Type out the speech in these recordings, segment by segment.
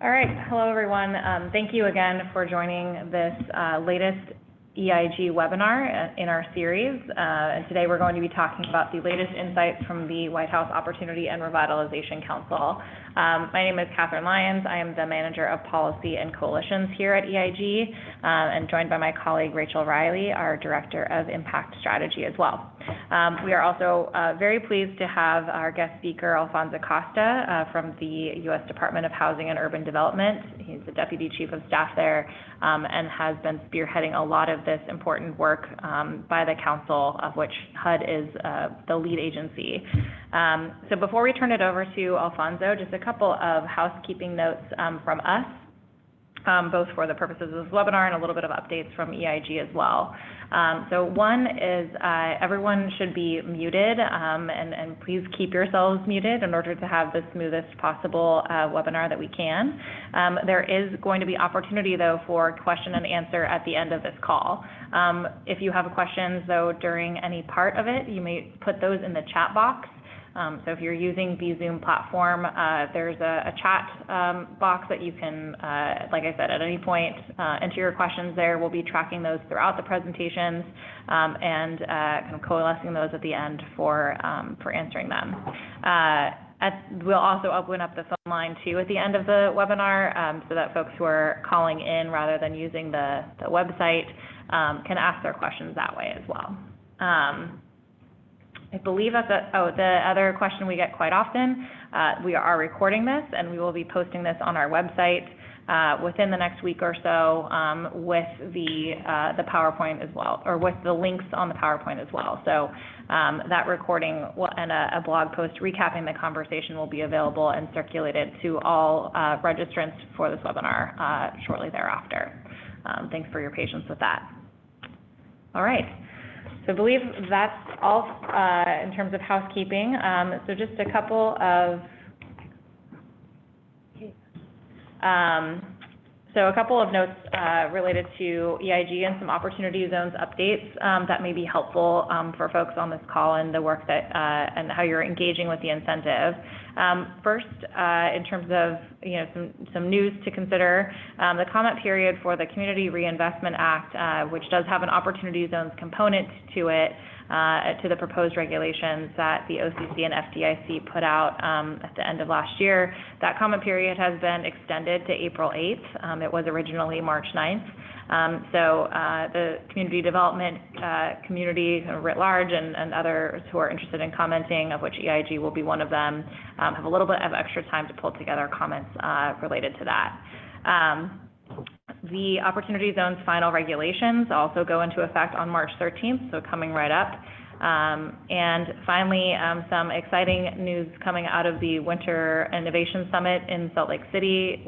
All right. Hello, everyone. Thank you again for joining this latest EIG webinar in our series. And today we're going to be talking about the latest insights from the White House Opportunity and Revitalization Council. My name is Catherine Lyons. I am the Manager of Policy and Coalitions here at EIG, and joined by my colleague Rachel Riley, our Director of Impact Strategy as well. We are also very pleased to have our guest speaker, Alfonso Costa, from the U.S. Department of Housing and Urban Development. He's the Deputy Chief of Staff there and has been spearheading a lot of this important work by the Council, of which HUD is the lead agency. So before we turn it over to Alfonso, just a couple of housekeeping notes from us, both for the purposes of this webinar and a little bit of updates from EIG as well. So one is everyone should be muted, and please keep yourselves muted in order to have the smoothest possible webinar that we can. There is going to be opportunity, though, for question and answer at the end of this call. If you have questions, though, during any part of it, you may put those in the chat box. So if you're using the Zoom platform, there's a chat box that you can, like I said, at any point enter your questions there. We'll be tracking those throughout the presentations and kind of coalescing those at the end for answering them. We'll also open up the phone line, too, at the end of the webinar so that folks who are calling in rather than using the website can ask their questions that way as well. I believe that's the other question we get quite often. We are recording this, and we will be posting this on our website within the next week or so with the PowerPoint as well, or with the links on the PowerPoint as well. So that recording and a blog post recapping the conversation will be available and circulated to all registrants for this webinar shortly thereafter. Thanks for your patience with that. All right. So I believe that's all in terms of housekeeping. So just a couple of notes related to EIG and some Opportunity Zones updates that may be helpful for folks on this call and the work that and how you're engaging with the incentive. First, in terms of some news to consider, the comment period for the Community Reinvestment Act, which does have an Opportunity Zones component to it, to the proposed regulations that the OCC and FDIC put out at the end of last year. That comment period has been extended to April 8th. It was originally March 9th. So the community development community writ large and others who are interested in commenting, of which EIG will be one of them, have a little bit of extra time to pull together comments related to that. The Opportunity Zone's final regulations also go into effect on March 13th, so coming right up. And finally, some exciting news coming out of the Winter Innovation Summit in Salt Lake City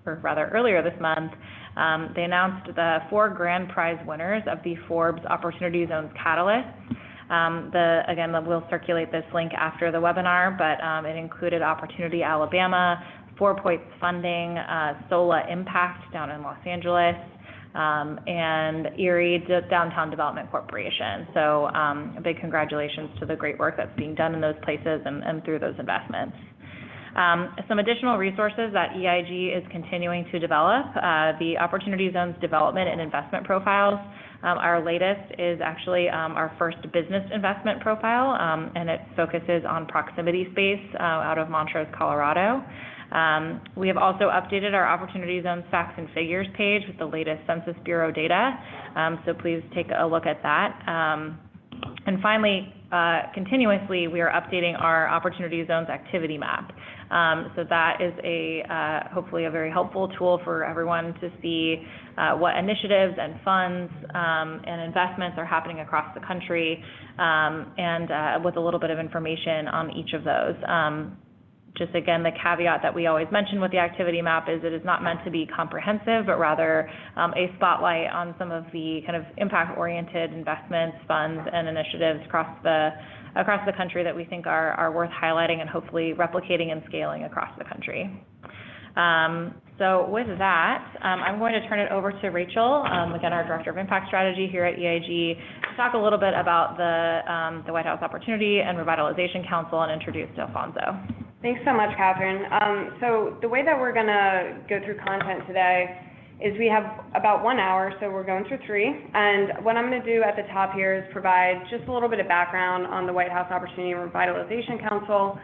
earlier this month. They announced the 4 grand prize winners of the Forbes Opportunity Zones Catalysts. Again, we'll circulate this link after the webinar, but it included Opportunity Alabama, 4 Points Funding, SOLA Impact down in Los Angeles, and Erie Downtown Development Corporation. So a big congratulations to the great work that's being done in those places and through those investments. Some additional resources that EIG is continuing to develop, the Opportunity Zones Development and Investment Profiles. Our latest is actually our first business investment profile, and it focuses on proximity space out of Montrose, Colorado. We have also updated our Opportunity Zones Facts and Figures page with the latest Census Bureau data, so please take a look at that. And finally, continuously, we are updating our Opportunity Zones activity map. So that is hopefully a very helpful tool for everyone to see what initiatives and funds and investments are happening across the country, and with a little bit of information on each of those. Just again, the caveat that we always mention with the activity map is it is not meant to be comprehensive, but rather a spotlight on some of the kind of impact-oriented investments, funds, and initiatives across the country that we think are worth highlighting and hopefully replicating and scaling across the country. So with that, I'm going to turn it over to Rachel, again, our Director of Impact Strategy here at EIG, to talk a little bit about the White House Opportunity and Revitalization Council and introduce Alfonso. Thanks so much, Catherine. So the way that we're going to go through content today is we have about 1 hour, so we're going through 3. And what I'm going to do at the top here is provide just a little bit of background on the White House Opportunity and Revitalization Council,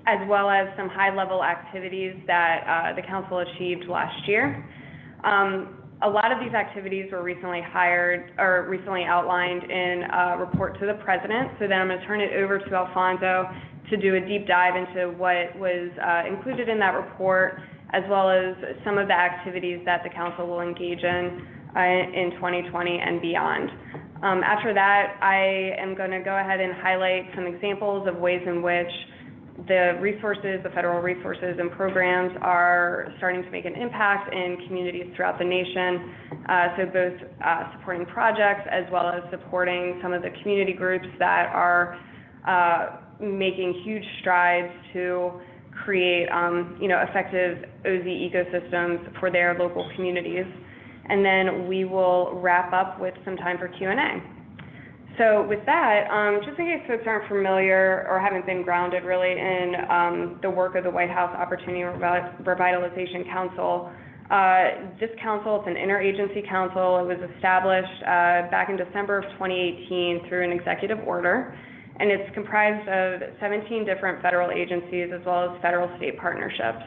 as well as some high-level activities that the council achieved last year. A lot of these activities were recently outlined in a report to the president. So then I'm going to turn it over to Alfonso to do a deep dive into what was included in that report, as well as some of the activities that the council will engage in 2020 and beyond. After that, I am going to go ahead and highlight some examples of ways in which the federal resources and programs are starting to make an impact in communities throughout the nation. So both supporting projects as well as supporting some of the community groups that are making huge strides to create effective OZ ecosystems for their local communities. And then we will wrap up with some time for Q&A. So with that, just in case folks aren't familiar or haven't been grounded really in the work of the White House Opportunity and Revitalization Council, this council, it's an interagency council. It was established back in December of 2018 through an executive order, and it's comprised of 17 different federal agencies as well as federal-state partnerships.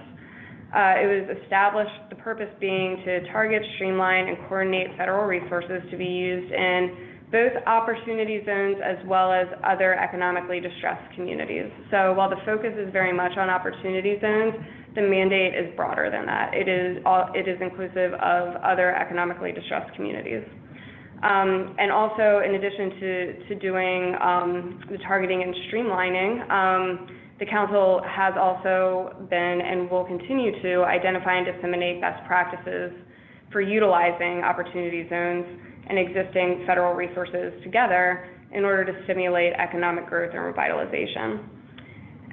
It was established, the purpose being to target, streamline, and coordinate federal resources to be used in both opportunity zones as well as other economically distressed communities. So while the focus is very much on opportunity zones, the mandate is broader than that. It is inclusive of other economically distressed communities. And also, in addition to doing the targeting and streamlining, the council has also been and will continue to identify and disseminate best practices for utilizing opportunity zones and existing federal resources together in order to stimulate economic growth and revitalization.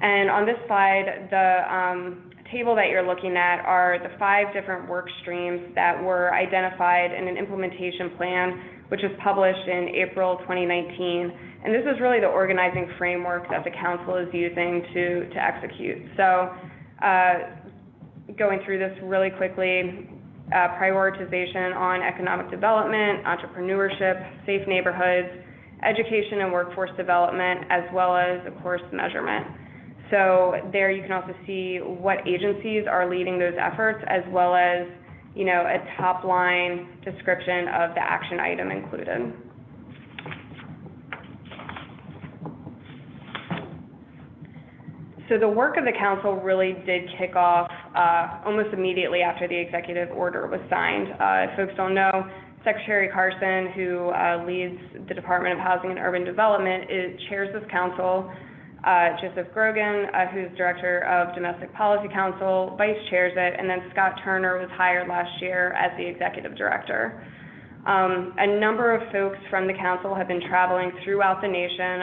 And on this slide, the table that you're looking at are the 5 different work streams that were identified in an implementation plan, which was published in April 2019. And this is really the organizing framework that the council is using to execute. So going through this really quickly, prioritization on economic development, entrepreneurship, safe neighborhoods, education and workforce development, as well as, of course, measurement. So there you can also see what agencies are leading those efforts, as well as, a top-line description of the action item included. So the work of the council really did kick off almost immediately after the executive order was signed. If folks don't know, Secretary Carson, who leads the Department of Housing and Urban Development, chairs this council. Joseph Grogan, who's Director of Domestic Policy Council, vice chairs it, and then Scott Turner was hired last year as the Executive Director. A number of folks from the council have been traveling throughout the nation,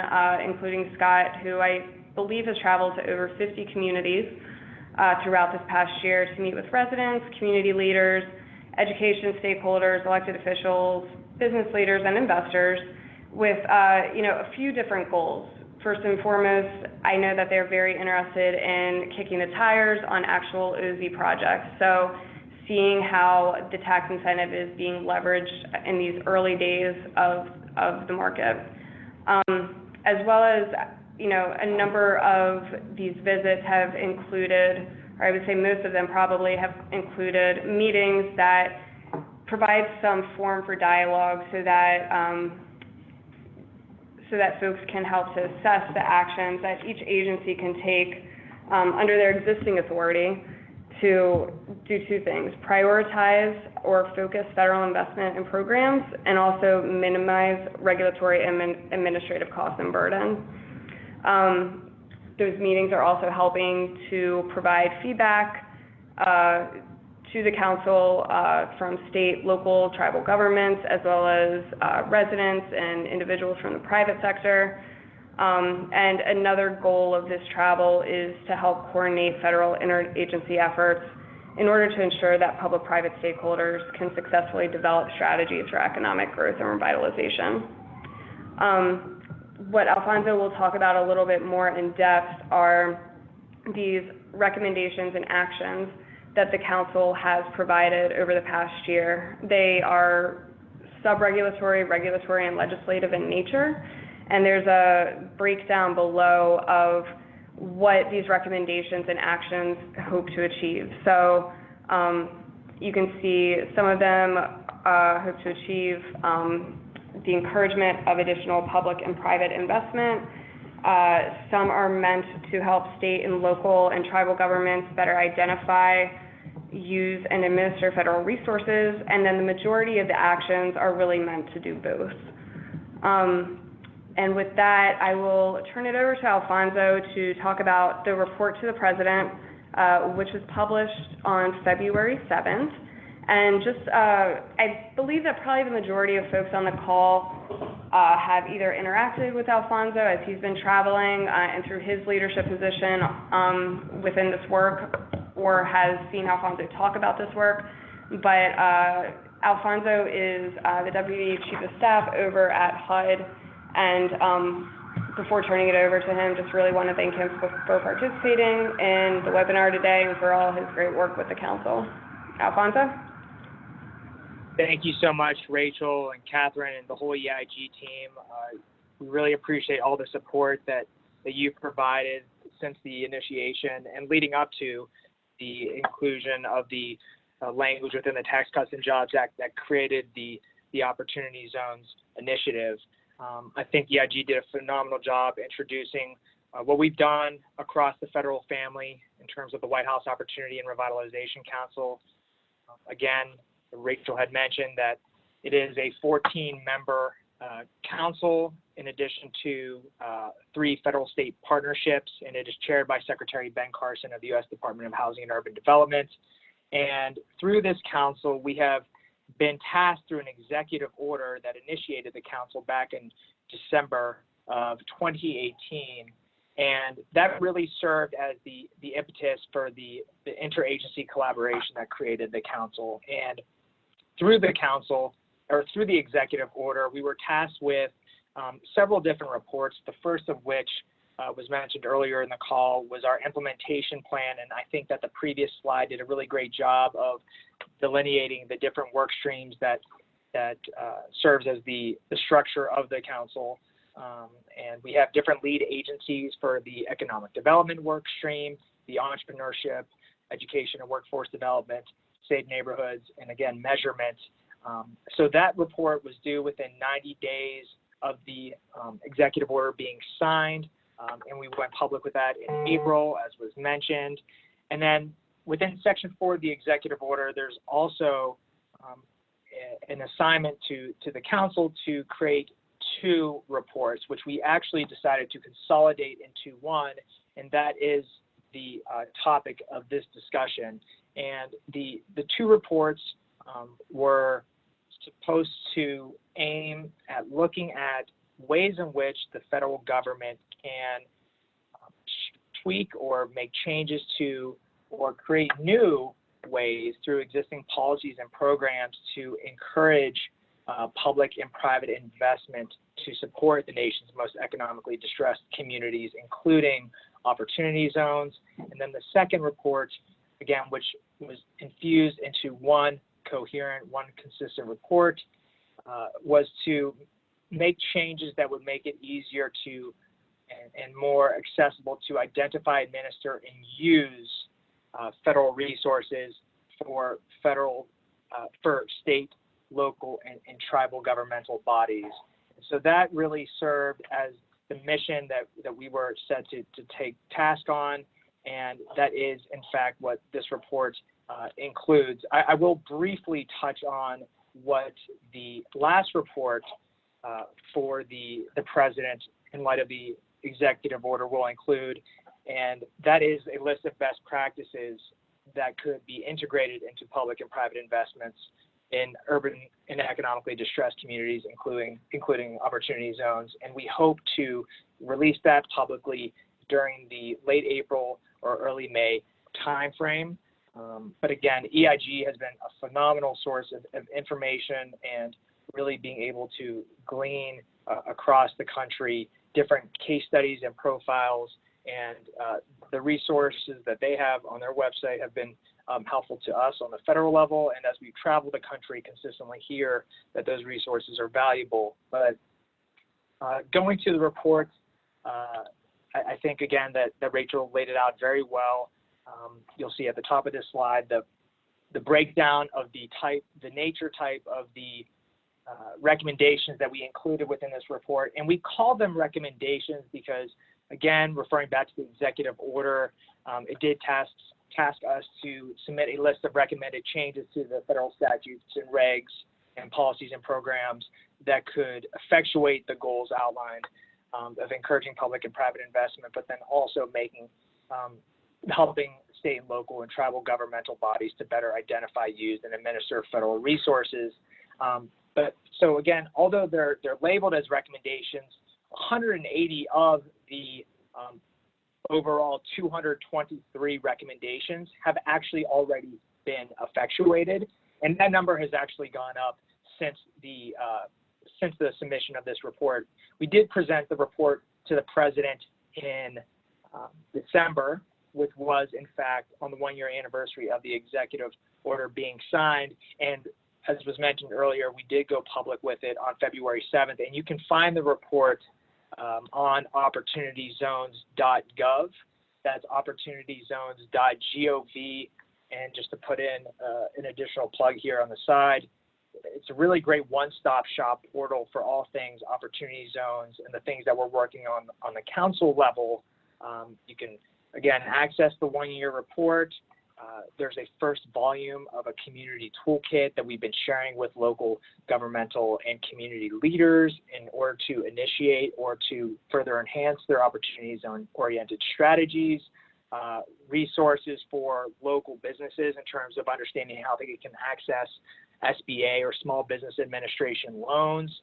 including Scott, who I believe has traveled to over 50 communities throughout this past year to meet with residents, community leaders, education stakeholders, elected officials, business leaders, and investors with a few different goals. First and foremost, I know that they're very interested in kicking the tires on actual OZ projects. So seeing how the tax incentive is being leveraged in these early days of the market. As well as, a number of these visits have included, or I would say most of them probably have included meetings that provide some form for dialogue so that folks can help to assess the actions that each agency can take under their existing authority to do 2 things: prioritize or focus federal investment in programs, and also minimize regulatory and administrative costs and burden. Those meetings are also helping to provide feedback to the council from state, local, tribal governments, as well as residents and individuals from the private sector. And another goal of this travel is to help coordinate federal interagency efforts in order to ensure that public-private stakeholders can successfully develop strategies for economic growth and revitalization. What Alfonso will talk about a little bit more in depth are these recommendations and actions that the council has provided over the past year. They are sub-regulatory, regulatory, and legislative in nature, and there's a breakdown below of what these recommendations and actions hope to achieve. So you can see some of them hope to achieve the encouragement of additional public and private investment. Some are meant to help state and local and tribal governments better identify, use, and administer federal resources, and then the majority of the actions are really meant to do both. And with that, I will turn it over to Alfonso to talk about the report to the President, which was published on February 7th. And just, I believe that probably the majority of folks on the call have either interacted with Alfonso as he's been traveling and through his leadership position within this work, or has seen Alfonso talk about this work. But Alfonso is the Deputy Chief of Staff over at HUD, and before turning it over to him, just really want to thank him for participating in the webinar today and for all his great work with the Council. Alfonso? Thank you so much, Rachel and Catherine and the whole EIG team. We really appreciate all the support that you've provided since the initiation and leading up to the inclusion of the language within the Tax Cuts and Jobs Act that created the Opportunity Zones initiative. I think EIG did a phenomenal job introducing what we've done across the federal family in terms of the White House Opportunity and Revitalization Council. Again, Rachel had mentioned that it is a 14-member council in addition to 3 federal-state partnerships, and it is chaired by Secretary Ben Carson of the U.S. Department of Housing and Urban Development. And through this council, we have been tasked through an executive order that initiated the council back in December of 2018. And that really served as the impetus for the interagency collaboration that created the council. And through the council, or through the executive order, we were tasked with several different reports, the first of which was mentioned earlier in the call was our implementation plan. And I think that the previous slide did a really great job of delineating the different work streams that serves as the structure of the council. And we have different lead agencies for the economic development work stream, the entrepreneurship, education and workforce development, safe neighborhoods, and again, measurement. So that report was due within 90 days of the executive order being signed. And we went public with that in April, as was mentioned. And then within Section 4 of the executive order, there's also an assignment to the council to create 2 reports, which we actually decided to consolidate into one, and that is the topic of this discussion. And the 2 reports were supposed to aim at looking at ways in which the federal government can tweak or make changes to or create new ways through existing policies and programs to encourage public and private investment to support the nation's most economically distressed communities, including opportunity zones. And then the second report, again, which was infused into one coherent, one consistent report, was to make changes that would make it easier to and more accessible to identify, administer, and use federal resources for state, local, and tribal governmental bodies. So that really served as the mission that we were set to take task on, and that is, in fact, what this report includes. I will briefly touch on what the last report for the president in light of the executive order will include, and that is a list of best practices that could be integrated into public and private investments in urban and economically distressed communities, including opportunity zones. And we hope to release that publicly during the late April or early May timeframe. But again, EIG has been a phenomenal source of information and really being able to glean across the country different case studies and profiles and the resources that they have on their website have been helpful to us on the federal level, and as we travel the country consistently hear that those resources are valuable. But going to the report, I think again that Rachel laid it out very well. You'll see at the top of this slide the breakdown of the nature type of the recommendations that we included within this report. And we call them recommendations because, again, referring back to the executive order, it did task us to submit a list of recommended changes to the federal statutes and regs and policies and programs that could effectuate the goals outlined of encouraging public and private investment, but then also helping state and local and tribal governmental bodies to better identify, use, and administer federal resources. But so again, although they're labeled as recommendations, 180 of the overall 223 recommendations have actually already been effectuated, and that number has actually gone up since the submission of this report. We did present the report to the president in December, which was in fact on the 1-year anniversary of the executive order being signed. And as was mentioned earlier, we did go public with it on February 7th, and you can find the report on opportunityzones.gov. That's opportunityzones.gov. And just to put in an additional plug here on the side, it's a really great one-stop shop portal for all things opportunity zones and the things that we're working on the council level. You can, again, access the 1-year report. There's a first volume of a community toolkit that we've been sharing with local governmental and community leaders in order to initiate or to further enhance their opportunity zone-oriented strategies, resources for local businesses in terms of understanding how they can access SBA or Small Business Administration loans,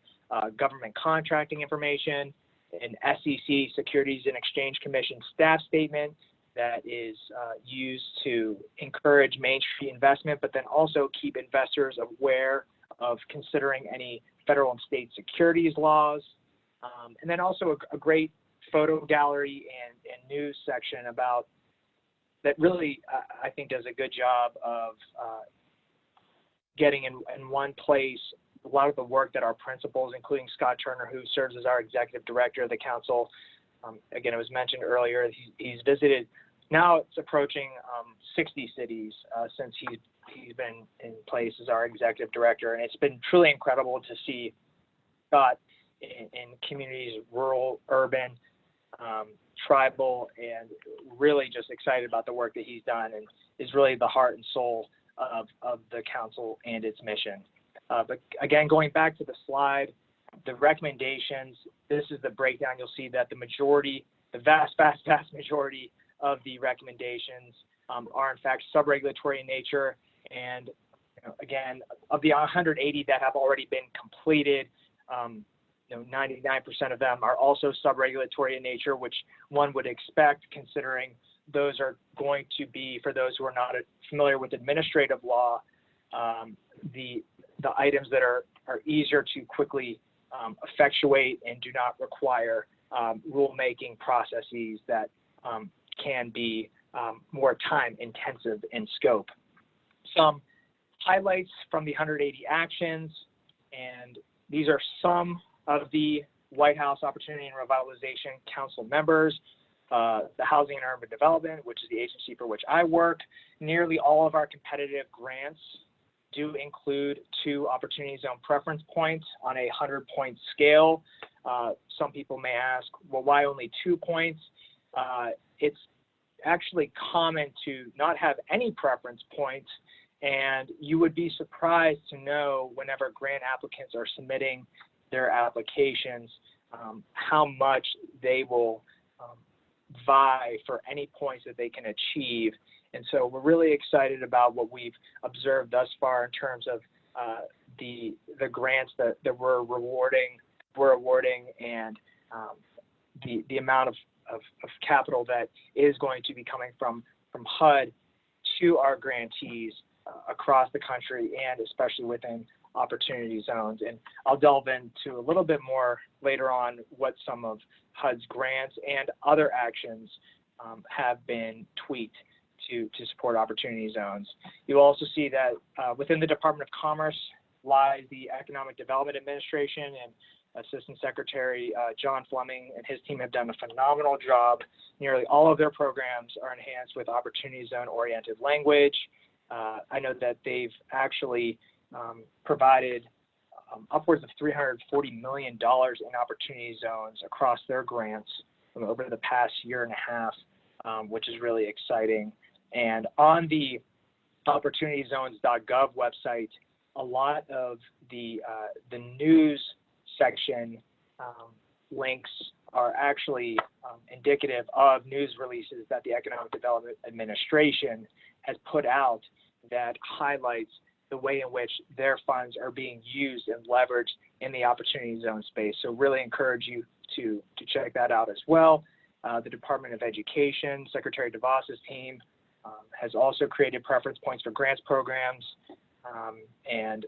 government contracting information, an SEC Securities and Exchange Commission staff statement that is used to encourage Main Street investment, but then also keep investors aware of considering any federal and state securities laws. And then also a great photo gallery and news section about that really, I think, does a good job of getting in one place a lot of the work that our principals, including Scott Turner, who serves as our executive director of the council. Again, it was mentioned earlier, he's visited, now it's approaching 60 cities since he's been in place as our executive director. And it's been truly incredible to see Scott in communities, rural, urban, tribal, and really just excited about the work that he's done and is really the heart and soul of the council and its mission. But again, going back to the slide, the recommendations, this is the breakdown. You'll see that the vast majority of the recommendations are in fact sub-regulatory in nature. And again, of the 180 that have already been completed, 99% of them are also sub-regulatory in nature, which one would expect considering those are going to be, for those who are not familiar with administrative law, the items that are easier to quickly effectuate and do not require rulemaking processes that can be more time intensive in scope. Some highlights from the 180 actions, and these are some of the White House Opportunity and Revitalization Council members. The Housing and Urban Development, which is the agency for which I work. Nearly all of our competitive grants do include 2 opportunity zone preference points on a 100-point scale. Some people may ask, well, why only 2 points? It's actually common to not have any preference points, and you would be surprised to know whenever grant applicants are submitting their applications how much they will vie for any points that they can achieve. And so we're really excited about what we've observed thus far in terms of the grants that we're awarding, and the amount of capital that is going to be coming from HUD to our grantees across the country and especially within opportunity zones. And I'll delve into a little bit more later on what some of HUD's grants and other actions have been tweaked to support opportunity zones. You'll also see that within the Department of Commerce lies the Economic Development Administration, and Assistant Secretary John Fleming and his team have done a phenomenal job. Nearly all of their programs are enhanced with opportunity zone oriented language. I know that they've actually provided upwards of $340 million in opportunity zones across their grants over the past year and a half, which is really exciting. And on the opportunityzones.gov website, a lot of the news section links are actually indicative of news releases that the Economic Development Administration has put out that highlights the way in which their funds are being used and leveraged in the opportunity zone space. So really encourage you to check that out as well. The Department of Education, Secretary DeVos's team has also created preference points for grants programs. And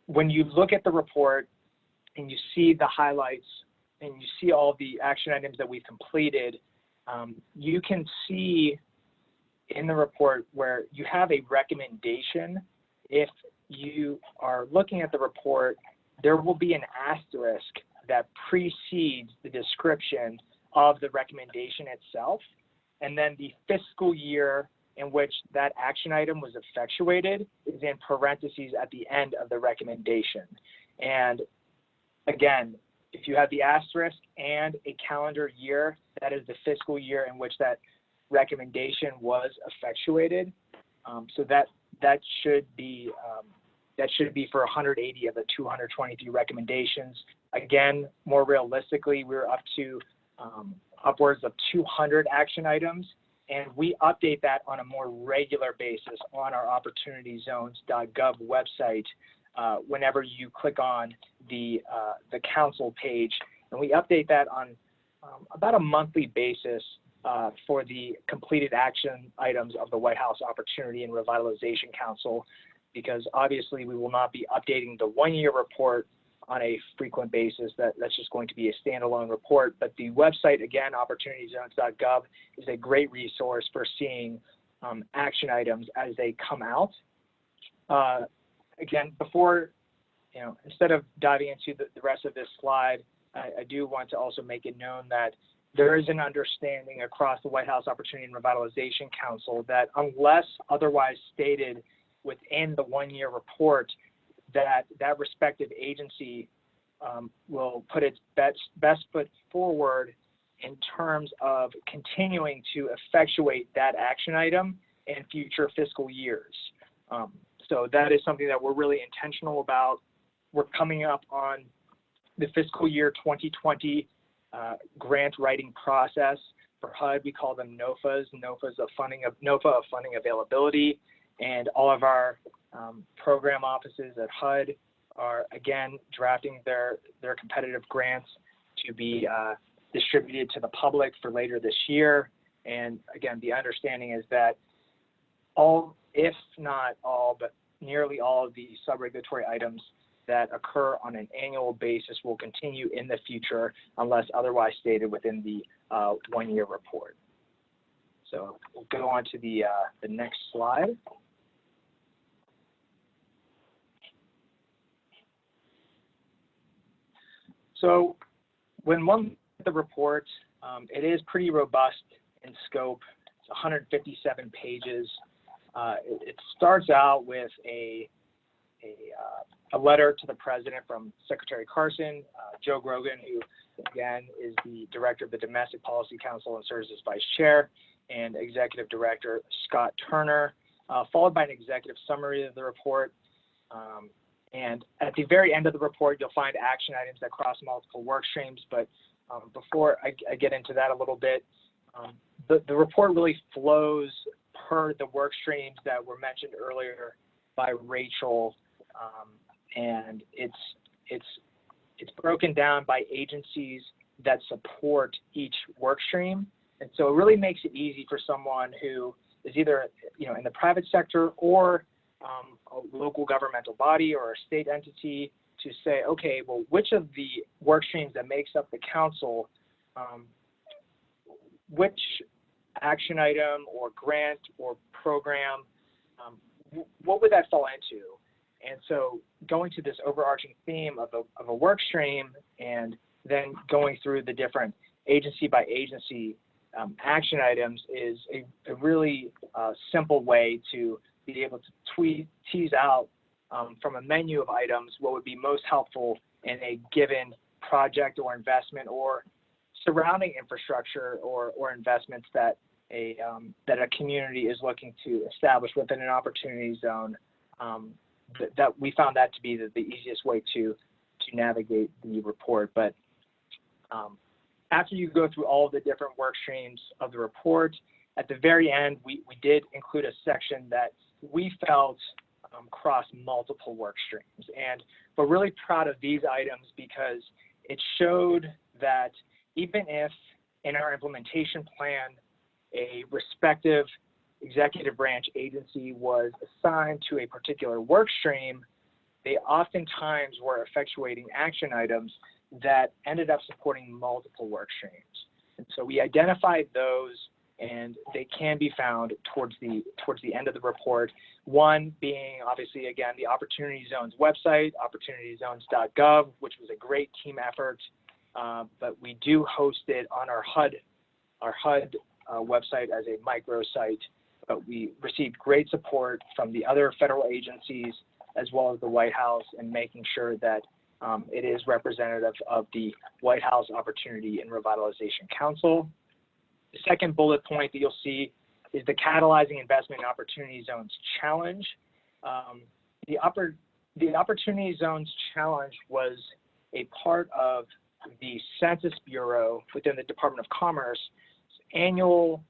when you look at the report and you see the highlights and you see all the action items that we've completed, you can see in the report where you have a recommendation. If you are looking at the report, there will be an asterisk that precedes the description of the recommendation itself, and then the fiscal year in which that action item was effectuated is in parentheses at the end of the recommendation. And again, if you have the asterisk and a calendar year, that is the fiscal year in which that recommendation was effectuated. So that should be for 180 of the 223 recommendations. Again, more realistically, we're up to upwards of 200 action items, and we update that on a more regular basis on our opportunityzones.gov website whenever you click on the council page, and we update that on about a monthly basis for the completed action items of the White House Opportunity and Revitalization Council, because obviously we will not be updating the one-year report on a frequent basis. That's just going to be a standalone report. But the website, again, opportunityzones.gov, is a great resource for seeing action items as they come out. Again, before, instead of diving into the rest of this slide, I do want to also make it known that there is an understanding across the White House Opportunity and Revitalization Council that unless otherwise stated within the one-year report, that respective agency will put its best foot forward in terms of continuing to effectuate that action item in future fiscal years. So that is something that we're really intentional about. We're coming up on the fiscal year 2020 grant writing process. For HUD, we call them NOFAs. NOFA of funding availability, and all of our program offices at HUD are again drafting their competitive grants to be distributed to the public for later this year. And again, the understanding is that all, if not all, but nearly all of the sub-regulatory items that occur on an annual basis will continue in the future unless otherwise stated within the one-year report. So we'll go on to the next slide. So when one looks at the report, it is pretty robust in scope. It's 157 pages. It starts out with a letter to the president from Secretary Carson, Joe Grogan, who again is the director of the Domestic Policy Council and serves as vice chair, and executive director Scott Turner, followed by an executive summary of the report. And at the very end of the report, you'll find action items that cross multiple work streams. But before I get into that a little bit, the report really flows per the work streams that were mentioned earlier by Rachel, and it's broken down by agencies that support each work stream. And so it really makes it easy for someone who is either in the private sector or a local governmental body or a state entity to say, okay, well, which of the work streams that makes up the council, which action item or grant or program, what would that fall into? And so going to this overarching theme of a work stream and then going through the different agency by agency action items is a really simple way to be able to tease out from a menu of items what would be most helpful in a given project or investment or surrounding infrastructure or investments that a community is looking to establish within an opportunity zone. That we found that to be the easiest way to navigate the report. But after you go through all of the different work streams of the report, at the very end, we did include a section that we felt crossed multiple work streams. And we're really proud of these items because it showed that even if in our implementation plan, a respective executive branch agency was assigned to a particular work stream, they oftentimes were effectuating action items that ended up supporting multiple work streams. And so we identified those, and they can be found towards the end of the report. One being, obviously, again, the Opportunity Zones website, opportunityzones.gov, which was a great team effort, but we do host it on our HUD website as a microsite. But we received great support from the other federal agencies as well as the White House in making sure that it is representative of the White House Opportunity and Revitalization Council. The second bullet point that you'll see is the Catalyzing Investment and Opportunity Zones Challenge. The Opportunity Zones Challenge was a part of the Census Bureau within the Department of Commerce annual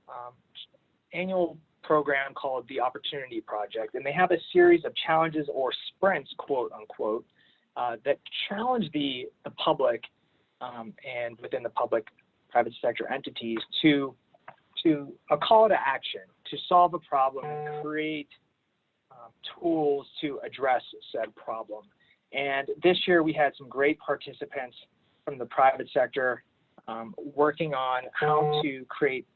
program called the Opportunity Project, and they have a series of challenges or sprints, quote unquote, that challenge the public and within the public-private sector entities to a call to action to solve a problem and create tools to address said problem. And this year we had some great participants from the private sector working on how to create,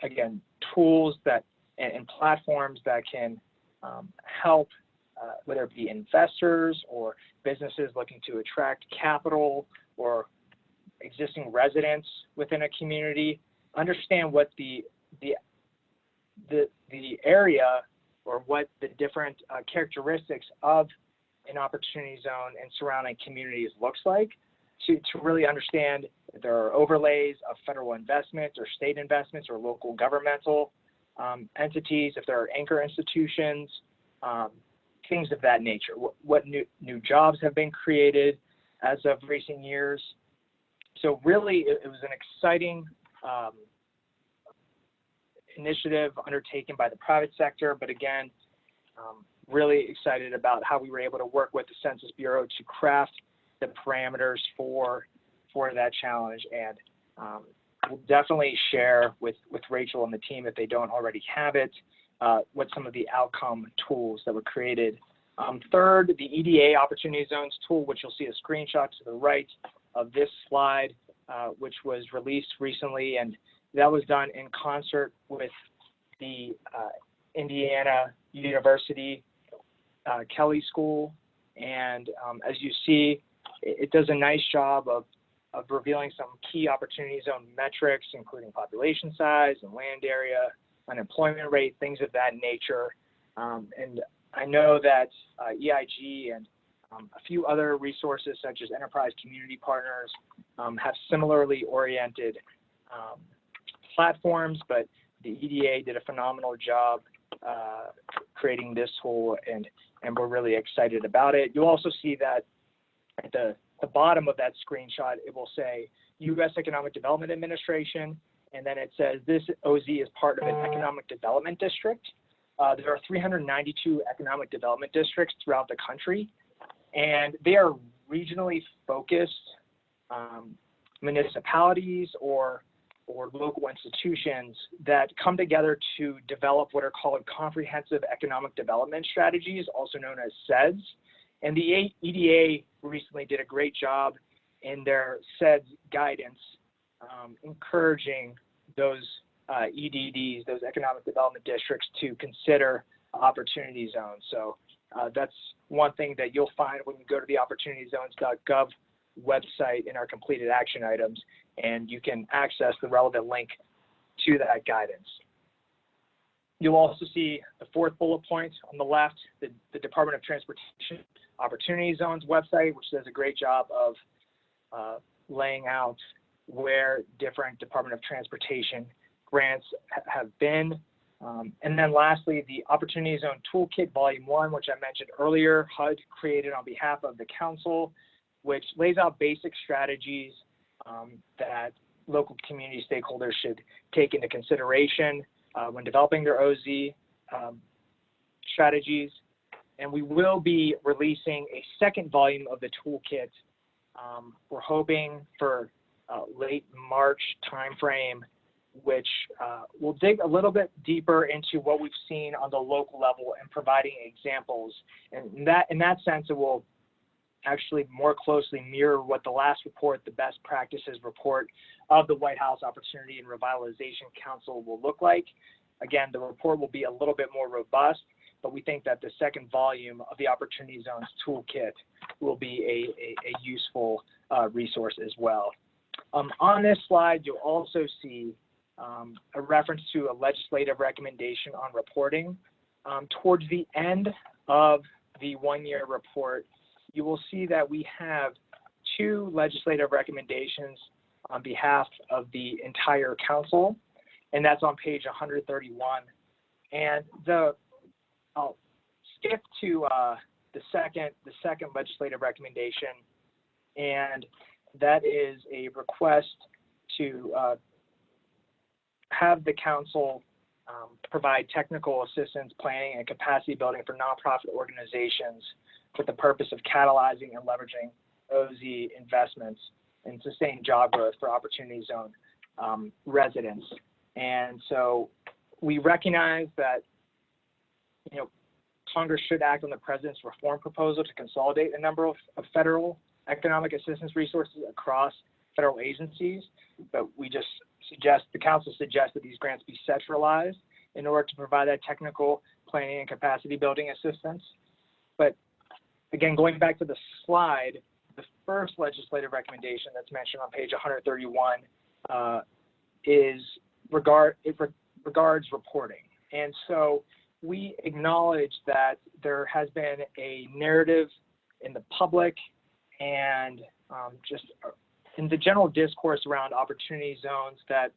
again, tools that and platforms that can help, whether it be investors or businesses looking to attract capital or existing residents within a community, understand what the area or what the different characteristics of an opportunity zone and surrounding communities looks like, to really understand if there are overlays of federal investments or state investments or local governmental entities, if there are anchor institutions, things of that nature. What new jobs have been created as of recent years. So really, it was an exciting initiative undertaken by the private sector, but again, really excited about how we were able to work with the Census Bureau to craft the parameters for that challenge. And we'll definitely share with Rachel and the team, if they don't already have it, what some of the outcome tools that were created. Third, the EDA Opportunity Zones tool, which you'll see a screenshot to the right of this slide, which was released recently, and that was done in concert with the Indiana University Kelley School. And as you see, it does a nice job of revealing some key opportunity zone metrics, including population size and land area, unemployment rate, things of that nature. And I know that EIG and a few other resources such as Enterprise Community Partners have similarly oriented platforms, but the EDA did a phenomenal job creating this tool, and we're really excited about it. You'll also see that at the bottom of that screenshot, it will say U.S. Economic Development Administration, and then it says this OZ is part of an economic development district. There are 392 economic development districts throughout the country, and they are regionally focused municipalities or or local institutions that come together to develop what are called comprehensive economic development strategies, also known as CEDS. And the EDA recently did a great job in their CEDS guidance, encouraging those EDDs, those economic development districts, to consider opportunity zones. So that's one thing that you'll find when you go to the opportunityzones.gov website in our completed action items, and you can access the relevant link to that guidance. You'll also see the fourth bullet point on the left, the Department of Transportation Opportunity Zones website, which does a great job of laying out where different Department of Transportation grants have been. And then lastly, the Opportunity Zone Toolkit Volume 1, which I mentioned earlier, HUD created on behalf of the council, which lays out basic strategies that local community stakeholders should take into consideration when developing their OZ strategies. And we will be releasing a second volume of the toolkit. We're hoping for late March timeframe, which will dig a little bit deeper into what we've seen on the local level and providing examples. And in that sense, it will actually more closely mirror what the last report, the best practices report of the White House Opportunity and Revitalization Council, will look like. Again, the report will be a little bit more robust, but we think that the second volume of the Opportunity Zones Toolkit will be a useful resource as well. On this slide, you'll also see a reference to a legislative recommendation on reporting. Towards the end of the one-year report, you will see that we have two legislative recommendations on behalf of the entire council, and that's on page 131. And I'll skip to the second legislative recommendation, and that is a request to have the council provide technical assistance, planning, and capacity building for nonprofit organizations for the purpose of catalyzing and leveraging OZ investments and sustained job growth for Opportunity Zone residents. And so we recognize that, Congress should act on the president's reform proposal to consolidate a number of federal economic assistance resources across federal agencies, but the council suggests that these grants be centralized in order to provide that technical planning and capacity building assistance. But again, going back to the slide, the first legislative recommendation that's mentioned on page 131 regards reporting. And so we acknowledge that there has been a narrative in the public and just in the general discourse around opportunity zones that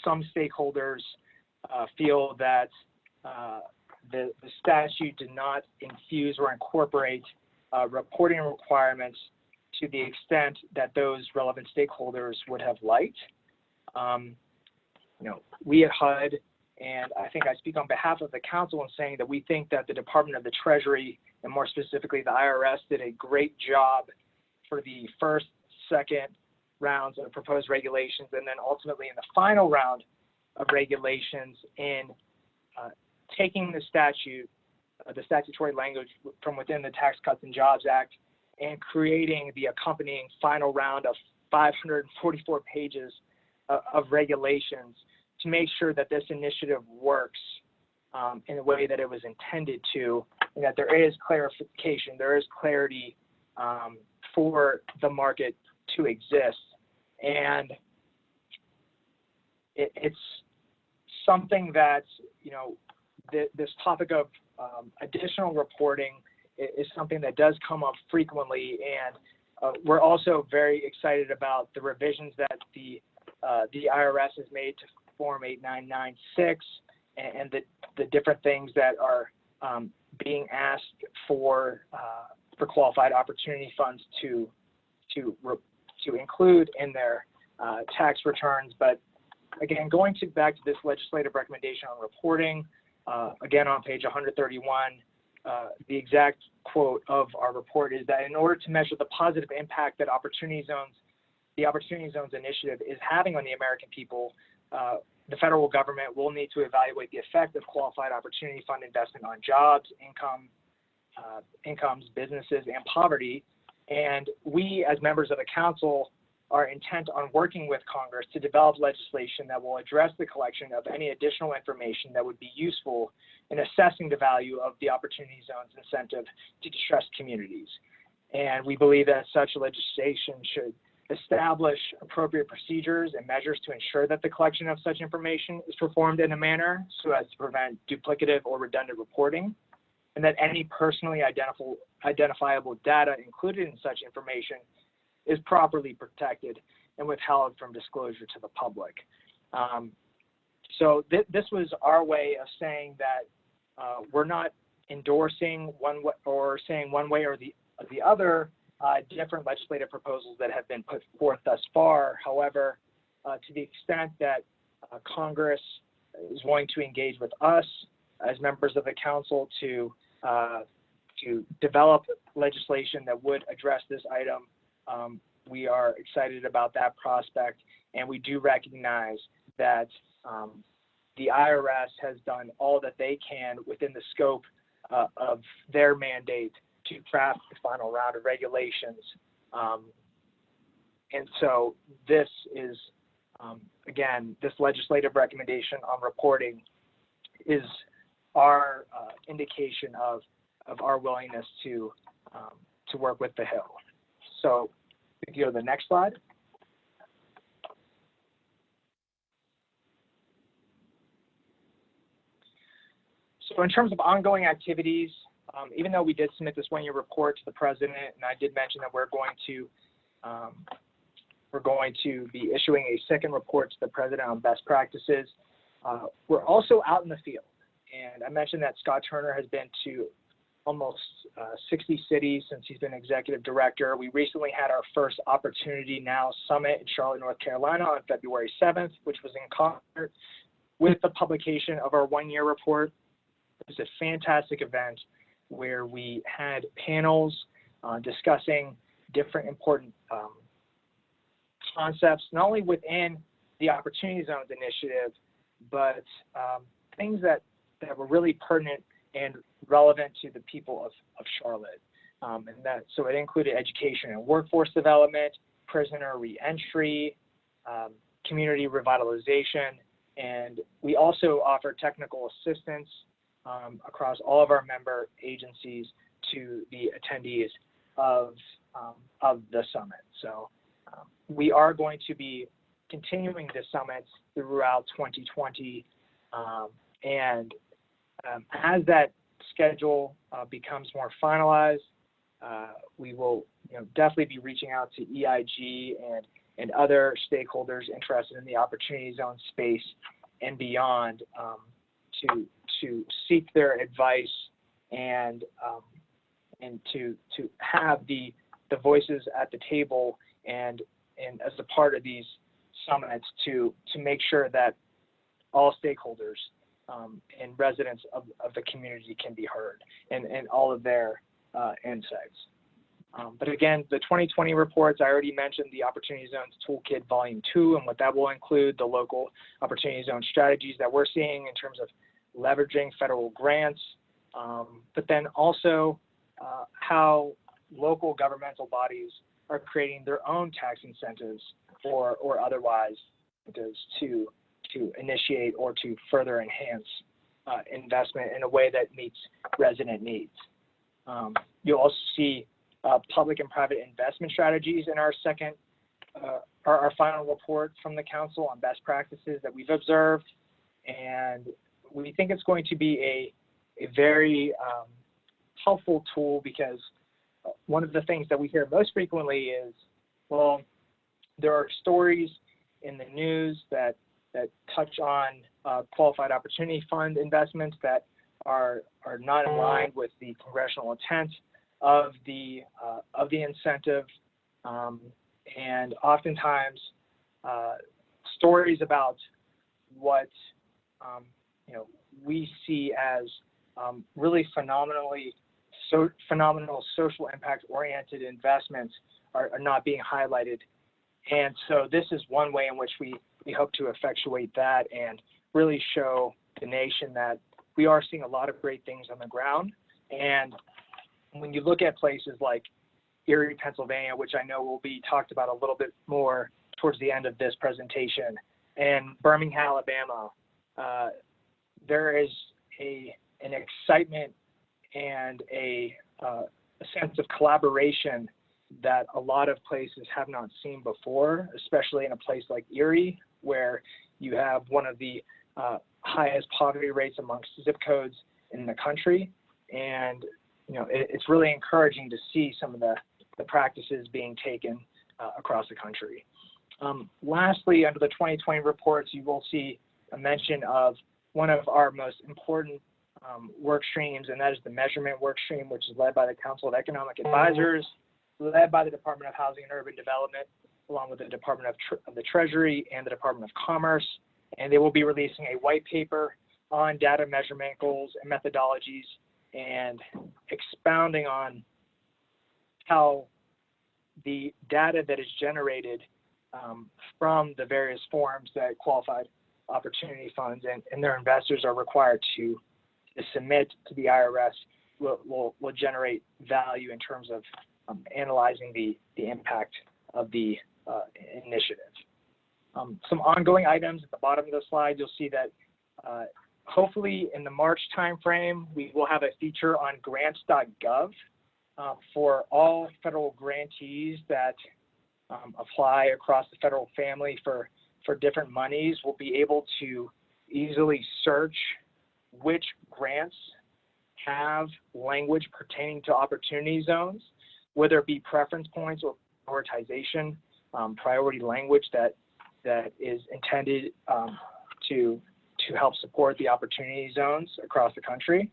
some stakeholders feel that the statute did not infuse or incorporate reporting requirements to the extent that those relevant stakeholders would have liked. We at HUD, and I think I speak on behalf of the council in saying that we think that the Department of the Treasury, and more specifically the IRS, did a great job for the first, second rounds of proposed regulations, and then ultimately in the final round of regulations in taking the statutory language from within the Tax Cuts and Jobs Act and creating the accompanying final round of 544 pages of regulations to make sure that this initiative works in the way that it was intended to, and that there is clarification, there is clarity for the market to exist. And it's something that, this topic of additional reporting is something that does come up frequently, and we're also very excited about the revisions that the IRS has made to Form 8996 and the different things that are being asked for qualified opportunity funds to include in their tax returns. But again, going back to this legislative recommendation on reporting, again on page 131, the exact quote of our report is that in order to measure the positive impact that opportunity zones the Opportunity Zones initiative is having on the American people, the federal government will need to evaluate the effect of qualified opportunity fund investment on jobs, incomes, businesses, and poverty. And we, as members of the council, are intent on working with Congress to develop legislation that will address the collection of any additional information that would be useful in assessing the value of the Opportunity Zone's incentive to distressed communities. And we believe that such legislation should establish appropriate procedures and measures to ensure that the collection of such information is performed in a manner so as to prevent duplicative or redundant reporting, and that any personally identifiable data included in such information is properly protected and withheld from disclosure to the public. So this was our way of saying that we're not endorsing one way or saying one way or the other different legislative proposals that have been put forth thus far. However, to the extent that Congress is willing to engage with us as members of the council to develop legislation that would address this item, we are excited about that prospect, and we do recognize that the IRS has done all that they can within the scope of their mandate to craft the final round of regulations. And so this is, again, this legislative recommendation on reporting is our indication of our willingness to work with the Hill. So if you go to the next slide. So in terms of ongoing activities, even though we did submit this one-year report to the president, and I did mention that we're going to be issuing a second report to the president on best practices, we're also out in the field. And I mentioned that Scott Turner has been to almost 60 cities since he's been executive director. We recently had our first Opportunity Now Summit in Charlotte, North Carolina on February 7th, which was in concert with the publication of our one-year report. It was a fantastic event where we had panels discussing different important concepts, not only within the Opportunity Zones initiative, but things that were really pertinent and relevant to the people of Charlotte. So it included education and workforce development, prisoner reentry, community revitalization, and we also offer technical assistance across all of our member agencies to the attendees of the summit. So we are going to be continuing the summits throughout 2020, and as that schedule becomes more finalized, we will definitely be reaching out to EIG and other stakeholders interested in the Opportunity Zone space and beyond to seek their advice and to have the voices at the table and as a part of these summits to make sure that all stakeholders and residents of the community can be heard and all of their insights. But again, the 2020 reports, I already mentioned the Opportunity Zones Toolkit Volume 2 and what that will include, the local Opportunity Zone strategies that we're seeing in terms of leveraging federal grants, but then also how local governmental bodies are creating their own tax incentives or otherwise to initiate or to further enhance investment in a way that meets resident needs. You'll also see public and private investment strategies in our our final report from the council on best practices that we've observed, and we think it's going to be a very helpful tool because one of the things that we hear most frequently is, well, there are stories in the news that touch on qualified opportunity fund investments that are not in line with the congressional intent of the incentive, and oftentimes stories about what we see as really phenomenal social impact oriented investments are not being highlighted And so this is one way in which we hope to effectuate that and really show the nation that we are seeing a lot of great things on the ground. And when you look at places like Erie, Pennsylvania, which I know will be talked about a little bit more towards the end of this presentation, and Birmingham, Alabama, there is an excitement and a sense of collaboration that a lot of places have not seen before, especially in a place like Erie, where you have one of the highest poverty rates amongst zip codes in the country. And it's really encouraging to see some of the practices being taken across the country. Lastly, under the 2020 reports, you will see a mention of one of our most important work streams, and that is the measurement work stream, which is led by the Council of Economic Advisors, led by the Department of Housing and Urban Development, along with the Department of the Treasury and the Department of Commerce. And they will be releasing a white paper on data measurement goals and methodologies and expounding on how the data that is generated from the various forms that qualified opportunity funds and their investors are required to submit to the IRS will generate value in terms of analyzing the impact of the initiative. Some ongoing items at the bottom of the slide, you'll see that hopefully in the March timeframe, we will have a feature on grants.gov for all federal grantees that apply across the federal family for different monies. We'll be able to easily search which grants have language pertaining to opportunity zones, whether it be preference points or prioritization, priority language that is intended to help support the opportunity zones across the country.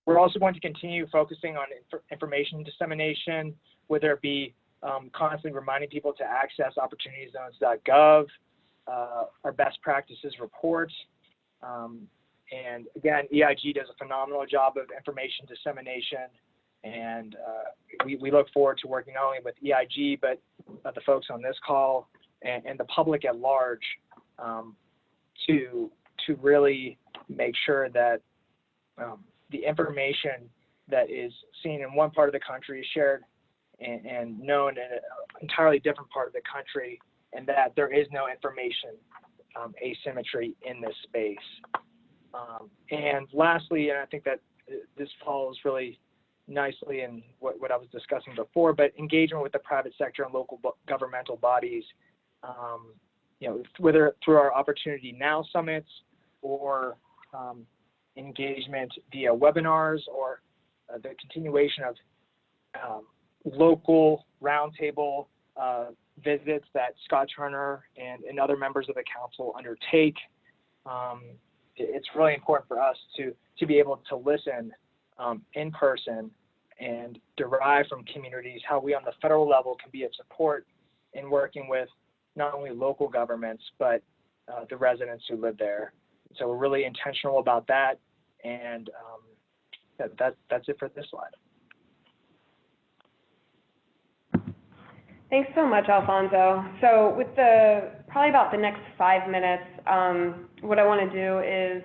We're also going to continue focusing on information dissemination, whether it be constantly reminding people to access opportunityzones.gov, our best practices report. And again, EIG does a phenomenal job of information dissemination, and we look forward to working not only with EIG, but the folks on this call and the public at large to really make sure that the information that is seen in one part of the country is shared and known in an entirely different part of the country, and that there is no information asymmetry in this space. And lastly, and I think that this follows really nicely in what I was discussing before, but engagement with the private sector and local governmental bodies, whether through our Opportunity Now summits or engagement via webinars or the continuation of local roundtable visits that Scott Turner and other members of the council undertake. It's really important for us to be able to listen in person and derive from communities how we on the federal level can be of support in working with not only local governments, but the residents who live there. So we're really intentional about that, and that's it for this slide. Thanks so much, Alfonso. So with probably about the next 5 minutes, what I want to do is,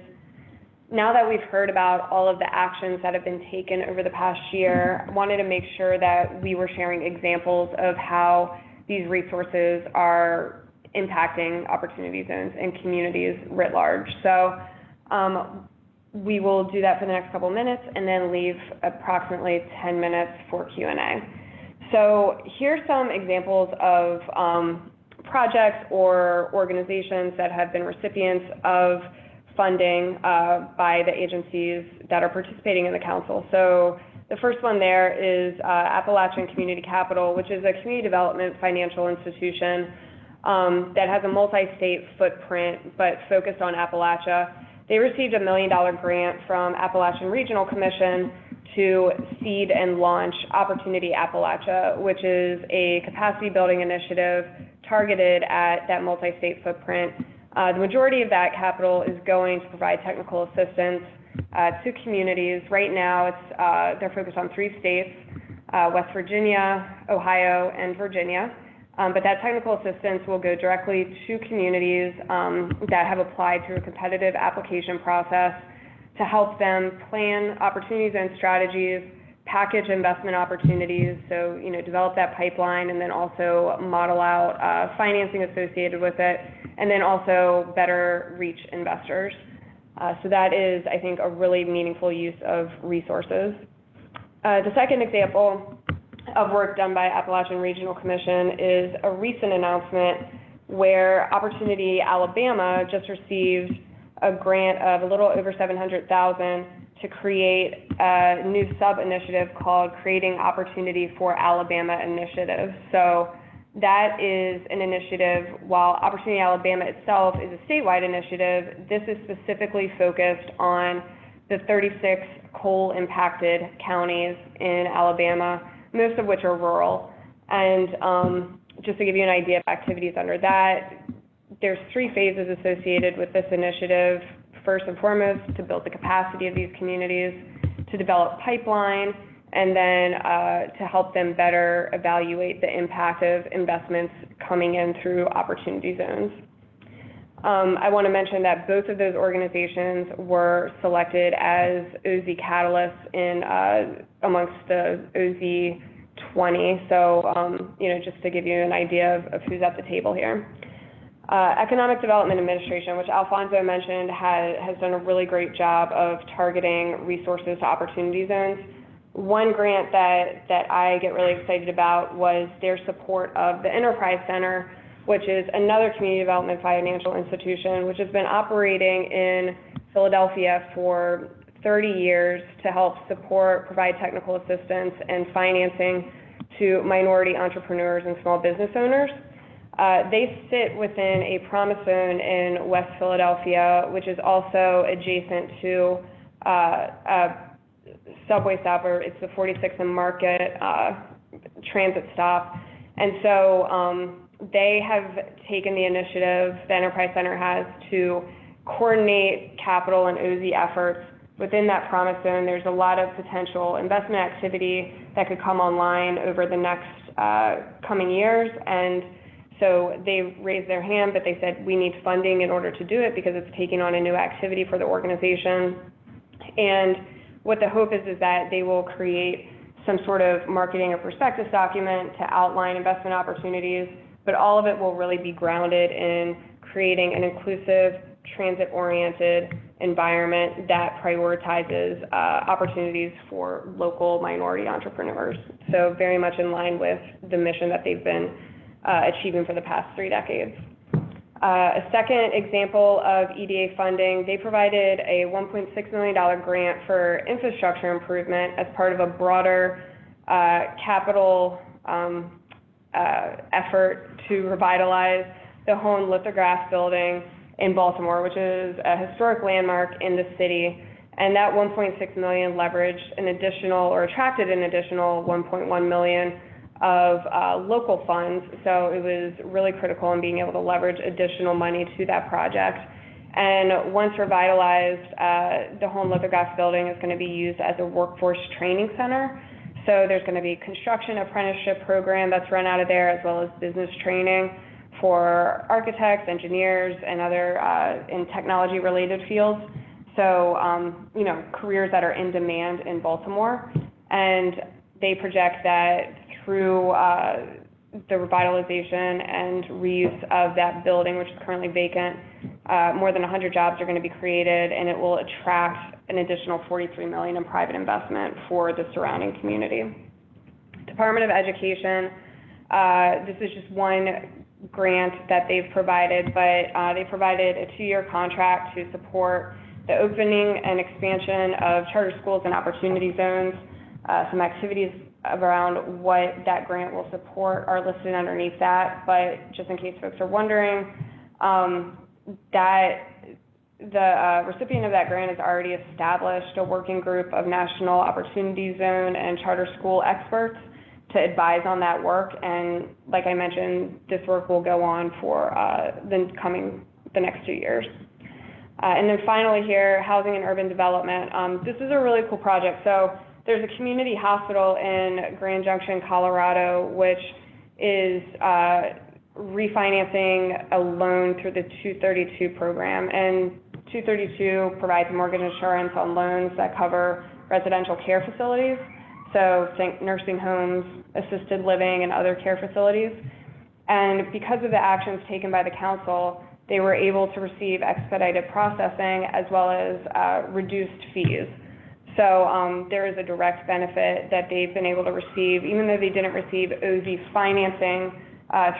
now that we've heard about all of the actions that have been taken over the past year, I wanted to make sure that we were sharing examples of how these resources are impacting opportunity zones and communities writ large. So we will do that for the next couple of minutes and then leave approximately 10 minutes for Q&A. So here's some examples of projects or organizations that have been recipients of funding by the agencies that are participating in the council. So the first one there is Appalachian Community Capital, which is a community development financial institution that has a multi-state footprint but focused on Appalachia. They received a $1 million grant from Appalachian Regional Commission to seed and launch Opportunity Appalachia, which is a capacity building initiative targeted at that multi-state footprint. The majority of that capital is going to provide technical assistance to communities. Right now, they're focused on 3 states, West Virginia, Ohio, and Virginia. But that technical assistance will go directly to communities that have applied through a competitive application process to help them plan opportunities and strategies, package investment opportunities, so, develop that pipeline, and then also model out financing associated with it, and then also better reach investors. So that is, I think, a really meaningful use of resources. The second example of work done by Appalachian Regional Commission is a recent announcement where Opportunity Alabama just received a grant of a little over $700,000 to create a new sub-initiative called Creating Opportunity for Alabama Initiative. So that is an initiative, while Opportunity Alabama itself is a statewide initiative, this is specifically focused on the 36 coal-impacted counties in Alabama, most of which are rural. And just to give you an idea of activities under that, there's 3 phases associated with this initiative. First and foremost, to build the capacity of these communities, to develop pipeline, and then to help them better evaluate the impact of investments coming in through opportunity zones. I want to mention that both of those organizations were selected as OZ catalysts amongst the OZ 20. So, just to give you an idea of who's at the table here. Economic Development Administration, which Alfonso mentioned, has done a really great job of targeting resources to opportunity zones. One grant that I get really excited about was their support of the Enterprise Center, which is another community development financial institution, which has been operating in Philadelphia for 30 years to help support, provide technical assistance and financing to minority entrepreneurs and small business owners. They sit within a promise zone in West Philadelphia, which is also adjacent to a subway stop, or it's the 46th and Market transit stop. And so they have taken the initiative, the Enterprise Center has, to coordinate capital and OZ efforts within that promise zone. There's a lot of potential investment activity that could come online over the next coming years. And so they raised their hand, but they said, we need funding in order to do it because it's taking on a new activity for the organization. And what the hope is that they will create some sort of marketing or prospectus document to outline investment opportunities, but all of it will really be grounded in creating an inclusive, transit-oriented environment that prioritizes opportunities for local minority entrepreneurs. So very much in line with the mission that they've been achieving for the past 3 decades. A second example of EDA funding, they provided a $1.6 million grant for infrastructure improvement as part of a broader capital effort to revitalize the Hone Lithograph building in Baltimore, which is a historic landmark in the city. And that $1.6 million leveraged an additional, or attracted an additional $1.1 million of local funds. So it was really critical in being able to leverage additional money to that project. And once revitalized, the Hone Lithograph building is going to be used as a workforce training center. So there's going to be a construction apprenticeship program that's run out of there, as well as business training for architects, engineers, and other in technology-related fields. So, careers that are in demand in Baltimore. And they project that through the revitalization and reuse of that building, which is currently vacant, more than 100 jobs are going to be created, and it will attract an additional $43 million in private investment for the surrounding community. Department of Education, this is just one grant that they've provided, but they provided a 2-year contract to support the opening and expansion of charter schools and opportunity zones. Some activities around what that grant will support are listed underneath that, but just in case folks are wondering, that the recipient of that grant has already established a working group of National Opportunity Zone and charter school experts to advise on that work. And like I mentioned, this work will go on for the next 2 years. And then finally here, housing and urban development. This is a really cool project. So there's a community hospital in Grand Junction, Colorado, which is refinancing a loan through the 232 program. And 232 provides mortgage insurance on loans that cover residential care facilities, so think nursing homes, assisted living, and other care facilities. And because of the actions taken by the council, they were able to receive expedited processing as well as reduced fees. So there is a direct benefit that they've been able to receive. Even though they didn't receive OZ financing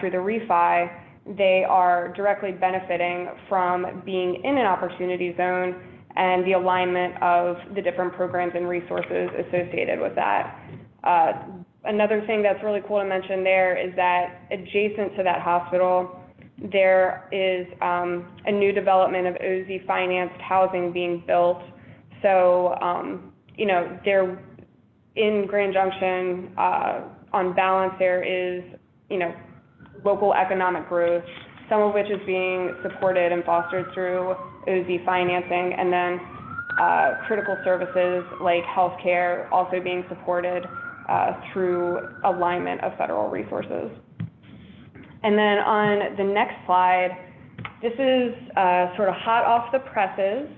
through the refi, they are directly benefiting from being in an opportunity zone and the alignment of the different programs and resources associated with that. Another thing that's really cool to mention there is that adjacent to that hospital, there is a new development of OZ financed housing being built. So, you know, there in Grand Junction, on balance, there is, you know, local economic growth, some of which is being supported and fostered through OZ financing, and then critical services like healthcare also being supported through alignment of federal resources. And then on the next slide, this is sort of hot off the presses.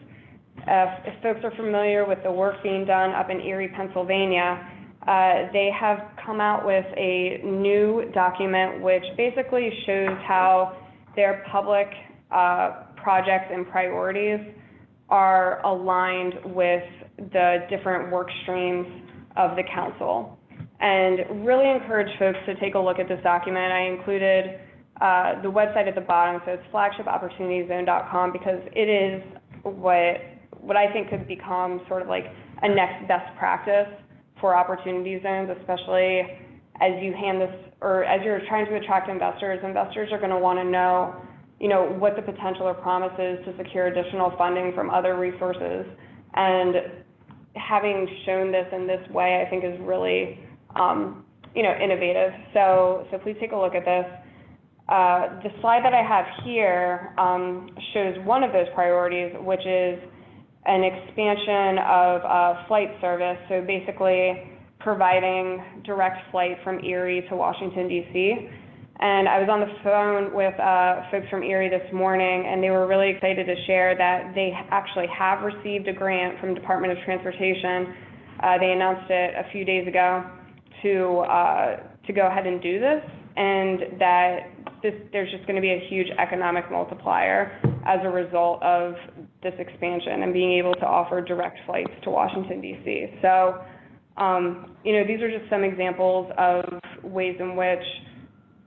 If folks are familiar with the work being done up in Erie, Pennsylvania, they have come out with a new document which basically shows how their public projects and priorities are aligned with the different work streams of the council. And really encourage folks to take a look at this document. I included the website at the bottom, so it's flagshipopportunityzone.com, because it is what I think could become sort of like a next best practice for opportunity zones, especially as you hand this, or as you're trying to attract investors. Investors are going to want to know, you know, what the potential or promise is to secure additional funding from other resources. And having shown this in this way, I think is really, you know, innovative. So please take a look at this. The slide that I have here shows one of those priorities, which is an expansion of flight service. So basically providing direct flight from Erie to Washington, D.C. And I was on the phone with folks from Erie this morning, and they were really excited to share that they actually have received a grant from Department of Transportation. They announced it a few days ago to go ahead and do this, and that there's just going to be a huge economic multiplier as a result of this expansion and being able to offer direct flights to Washington, D.C. So, you know, these are just some examples of ways in which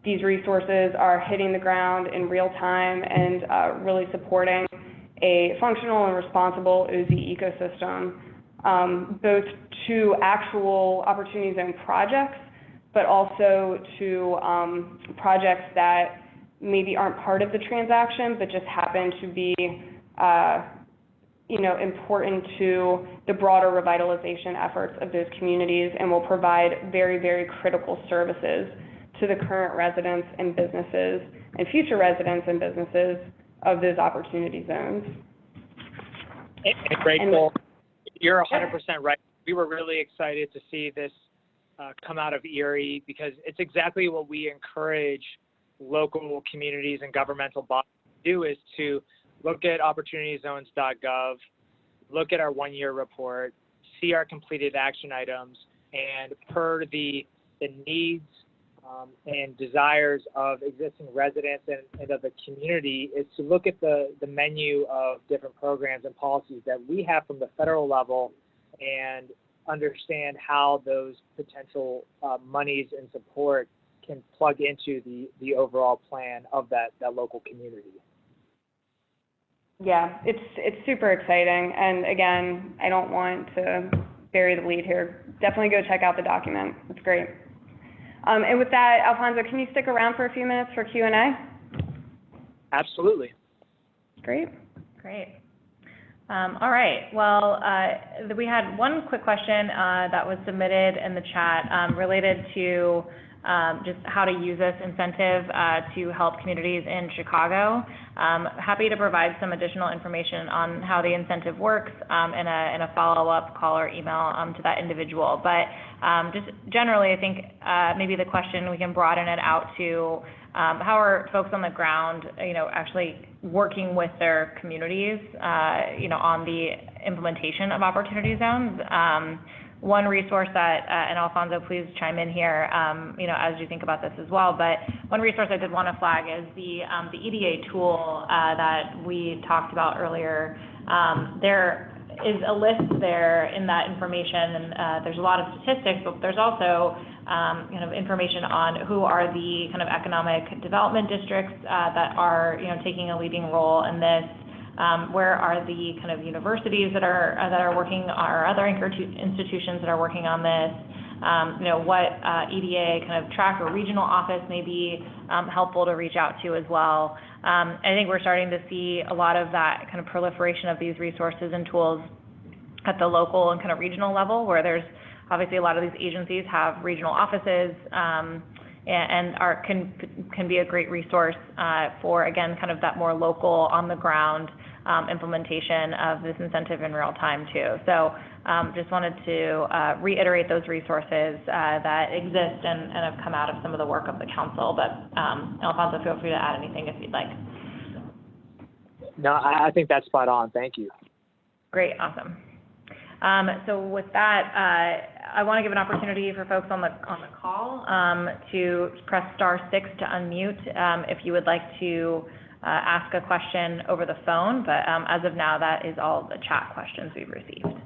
these resources are hitting the ground in real time and really supporting a functional and responsible OZ ecosystem, both to actual opportunity zone projects, but also to projects that maybe aren't part of the transaction, but just happen to be, you know, important to the broader revitalization efforts of those communities, and will provide very, very critical services to the current residents and businesses and future residents and businesses of those opportunity zones. And Rachel, you're 100% right. We were really excited to see this come out of Erie, because it's exactly what we encourage local communities and governmental bodies to do, is to look at opportunityzones.gov, look at our one-year report, see our completed action items, and per the needs and desires of existing residents and of the community, is to look at the menu of different programs and policies that we have from the federal level and understand how those potential monies and support can plug into the overall plan of that local community. Yeah, it's super exciting. And again, I don't want to bury the lead here. Definitely go check out the document. It's great. And with that, Alfonso, can you stick around for a few minutes for Q&A? Absolutely. Great. All right. Well, we had one quick question that was submitted in the chat related to just how to use this incentive to help communities in Chicago. Happy to provide some additional information on how the incentive works in a follow-up call or email to that individual. But just generally, I think maybe the question we can broaden it out to how are folks on the ground, actually working with their communities, on the implementation of opportunity zones. One resource that, and Alfonso, please chime in here, as you think about this as well, but one resource I did want to flag is the EDA tool that we talked about earlier. There is a list there in that information, and there's a lot of statistics, but there's also information on who are the kind of economic development districts that are, taking a leading role in this. Where are the kind of universities that are working, or other institutions that are working on this? What EDA kind of track or regional office may be helpful to reach out to as well. I think we're starting to see a lot of that kind of proliferation of these resources and tools at the local and kind of regional level, where there's obviously a lot of these agencies have regional offices and can be a great resource for, again, kind of that more local, on the ground implementation of this incentive in real time too. So just wanted to reiterate those resources that exist and have come out of some of the work of the council. But Alfonso, feel free to add anything if you'd like. No, I think that's spot on. Thank you. Great, awesome. So with that, I want to give an opportunity for folks on the call to press *6 to unmute if you would like to ask a question over the phone, but as of now, that is all the chat questions we've received.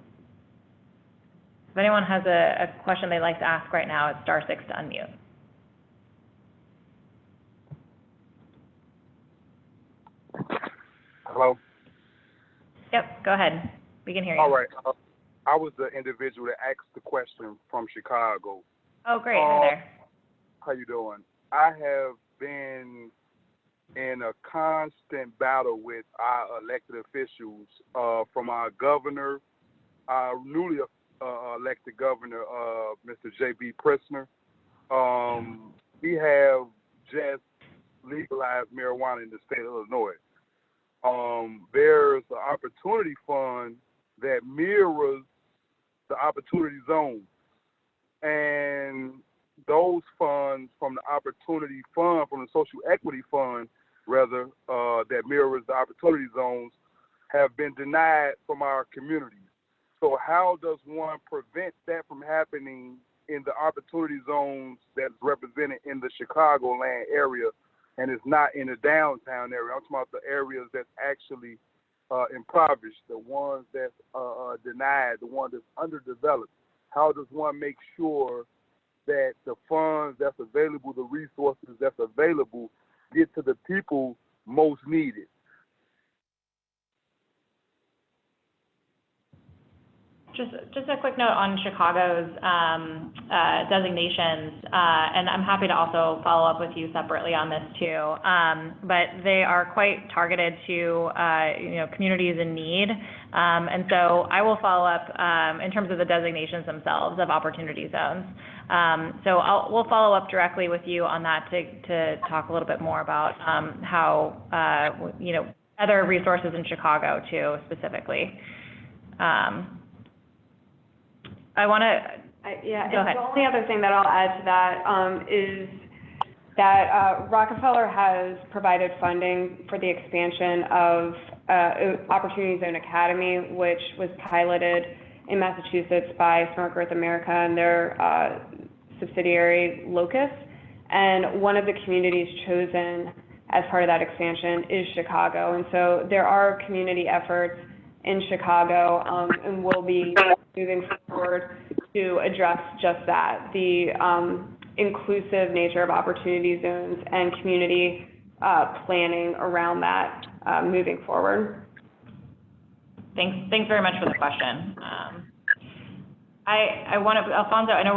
If anyone has a question they'd like to ask right now, it's *6 to unmute. Hello? Yep, go ahead. We can hear you. All right. I was the individual that asked the question from Chicago. Oh, great. Hi there. How you doing? I have been in a constant battle with our elected officials, from our governor, our newly elected governor, Mr. J.B. Pritzker. We have just legalized marijuana in the state of Illinois. There's an opportunity fund that mirrors the opportunity zone, and those funds from the opportunity fund, from the social equity fund, rather, that mirrors the opportunity zones, have been denied from our communities. So how does one prevent that from happening in the opportunity zones that's represented in the Chicagoland area and is not in the downtown area? I'm talking about the areas that's actually impoverished, the ones that's denied, the ones that's underdeveloped. How does one make sure that the funds that's available, the resources that's available, get to the people most needed? Just a quick note on Chicago's designations, and I'm happy to also follow up with you separately on this too. But they are quite targeted to communities in need, and so I will follow up in terms of the designations themselves of opportunity zones. So we'll follow up directly with you on that to talk a little bit more about how other resources in Chicago too specifically. I want to, go ahead. The only other thing that I'll add to that is that Rockefeller has provided funding for the expansion of Opportunity Zone Academy, which was piloted in Massachusetts by Smart Growth America and their subsidiary Locus. And one of the communities chosen as part of that expansion is Chicago. And so there are community efforts in Chicago, and we'll be moving forward to address just that, the inclusive nature of opportunity zones and community planning around that moving forward. Thanks very much for the question. I want to, Alfonso, I know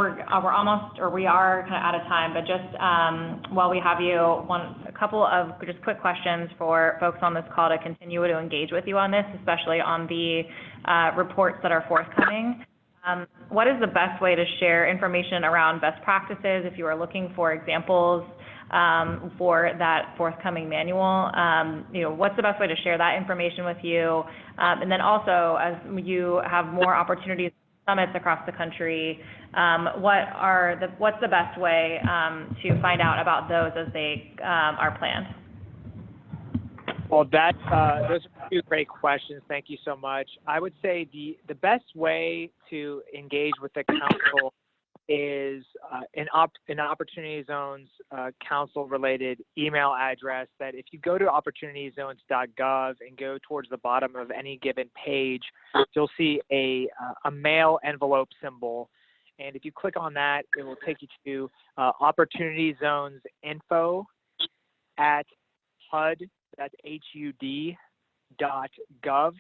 we are kind of out of time, but just while we have you, a couple of just quick questions for folks on this call to continue to engage with you on this, especially on the reports that are forthcoming. what is the best way to share information around best practices if you are looking for examples for that forthcoming manual? What's the best way to share that information with you? And then also, as you have more opportunities, summits across the country, what's the best way to find out about those as they are planned? Well, those are two great questions. Thank you so much. I would say the best way to engage with the council is an Opportunity Zones council-related email address that if you go to opportunityzones.gov and go towards the bottom of any given page, you'll see a mail envelope symbol. And if you click on that, it will take you to Opportunity Zones info at HUD, that's HUD, .gov.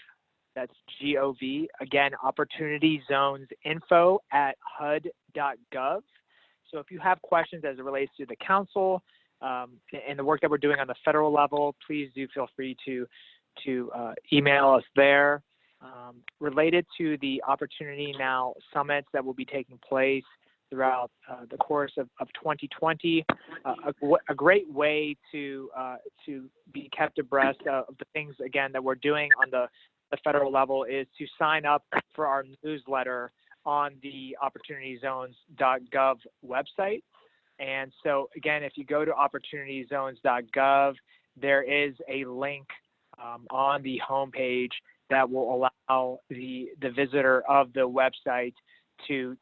That's G-O-V. Again, Opportunity Zones info at HUD.gov. So if you have questions as it relates to the council and the work that we're doing on the federal level, please do feel free to email us there. Related to the Opportunity Now summits that will be taking place throughout the course of 2020, a great way to be kept abreast of the things, again, that we're doing on the federal level is to sign up for our newsletter on the opportunityzones.gov website. And so, again, if you go to opportunityzones.gov, there is a link on the homepage that will allow the visitor of the website to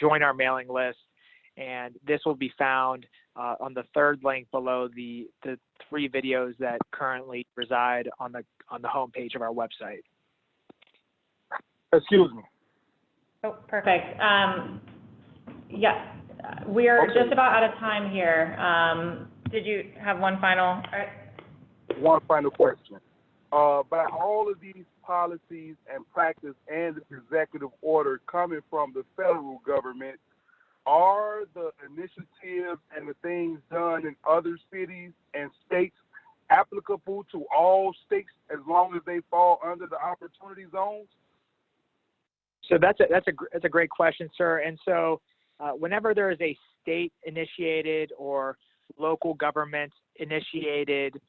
join our mailing list. And this will be found on the third link below the 3 videos that currently reside on the homepage of our website. Excuse me. Oh, perfect. Yes, we are just about out of time here. Did you have one final? One final question. By all of these policies and practice and the executive order coming from the federal government, are the initiatives and the things done in other cities and states applicable to all states as long as they fall under the opportunity zones? So that's a great question, sir. And so whenever there is a state-initiated or local government-initiated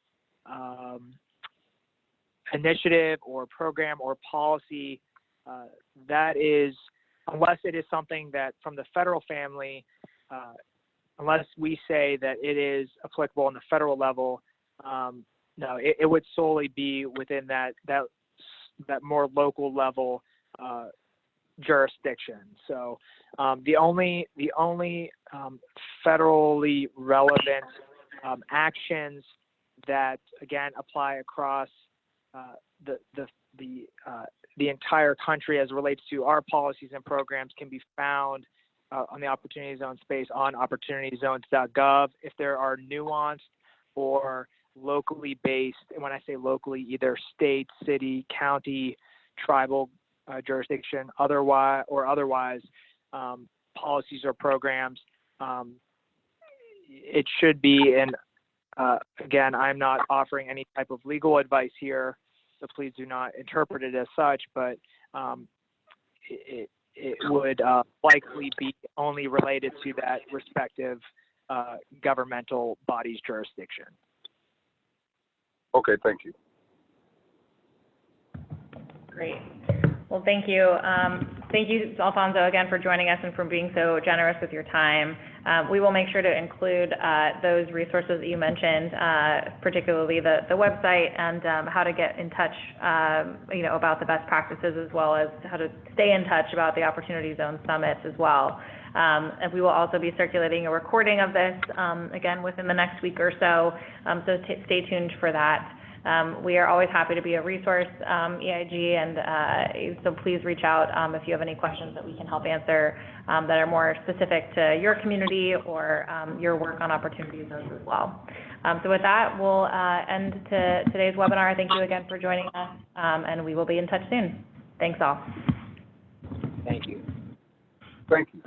initiative or program or policy, that is, unless it is something that from the federal family, unless we say that it is applicable on the federal level, no, it would solely be within that more local level jurisdiction. So the only federally relevant actions that, again, apply across the entire country as it relates to our policies and programs can be found on the Opportunity Zone space on opportunityzones.gov. If there are nuanced or locally based, and when I say locally, either state, city, county, tribal jurisdiction, otherwise policies or programs, it should be in. Again, I'm not offering any type of legal advice here, so please do not interpret it as such, but it would likely be only related to that respective governmental body's jurisdiction. Okay, thank you. Great. Well, thank you. Thank you, Alfonso, again, for joining us and for being so generous with your time. We will make sure to include those resources that you mentioned, particularly the website and how to get in touch, about the best practices, as well as how to stay in touch about the Opportunity Zone Summits as well. And we will also be circulating a recording of this, again, within the next week or so, so stay tuned for that. We are always happy to be a resource, EIG, and so please reach out if you have any questions that we can help answer that are more specific to your community or your work on opportunity zones as well. So with that, we'll end today's webinar. Thank you again for joining us, and we will be in touch soon. Thanks all. Thank you. Thank you.